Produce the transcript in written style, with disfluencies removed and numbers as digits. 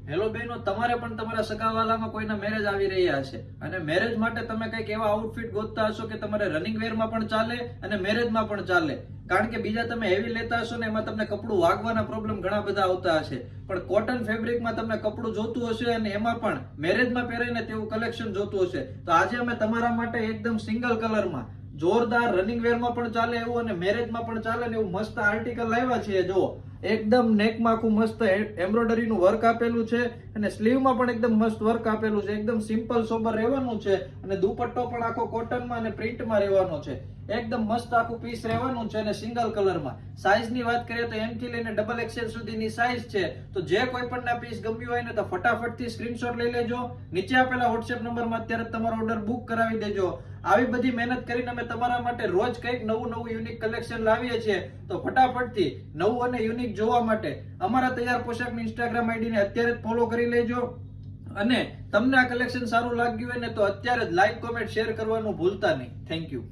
Hello બહેનો, તમારે પણ તમારા સગાવાલામાં કોઈના મેરેજ આવી રહ્યા છે અને મેરેજ માટે તમે કંઈક એવા આઉટફિટ ગોતતા હશો કે તમારે રનિંગ વેરમાં પણ ચાલે અને મેરેજમાં પણ ચાલે. કારણ કે બીજા તમે હેવી લેતા હશો ને એમાં તમને કપડું વાગવાના પ્રોબ્લેમ ઘણા બધા આવતા હશે, પણ કોટન ફેબ્રિકમાં તમને કપડું જોતું હશે અને એમાં પણ મેરેજમાં પહેરાઈને તેવું કલેક્શન જોતું હશે, તો આજે અમે તમારા માટે એકદમ સિંગલ કલરમાં જોરદાર રનિંગ વેરમાં પણ ચાલે એવું અને મેરેજમાં પણ ચાલે ને એવું મસ્ત આર્ટિકલ લાવ્યા છીએ. જુઓ, એકદમ નેકમાં આખું મસ્ત એમ્બ્રોઇડરીનું વર્ક આપેલું છે અને સ્લીવમાં પણ એકદમ મસ્ત વર્ક આપેલું છે. એકદમ સિમ્પલ સોબર રહેવાનું છે અને દુપટ્ટો પણ આખો કોટનમાં અને પ્રિન્ટમાં રહેવાનો છે. એકદમ મસ્ત આખું પીસ રહેવાનું છે અને સિંગલ કલરમાં. સાઈઝની વાત કરીએ તો M થી લઈને XXL સુધીની સાઈઝ છે. તો જે કોઈ પણ પીસ ગમ્યું હોય ને તો ફટાફટથી સ્ક્રીનશોટ લઈ લેજો. નીચે આપેલા WhatsApp નંબરમાં અત્યારે તમારો ઓર્ડર બુક કરાવી દેજો. આવી બધી મહેનત કરીને અમે તમારા માટે રોજ કંઈક નવું યુનિક કલેક્શન લાવીએ છીએ, તો ફટાફટથી નવું અને યુનિક જોવા માટે અમારા તૈયાર પોશાકની Instagram ID ને અત્યારે જ ફોલો કરી લેજો. અને તમને આ કલેક્શન સારું લાગ્યું હોય ને તો અત્યારે જ લાઈક, કોમેન્ટ, શેર કરવાનું ભૂલતા નહીં. Thank you.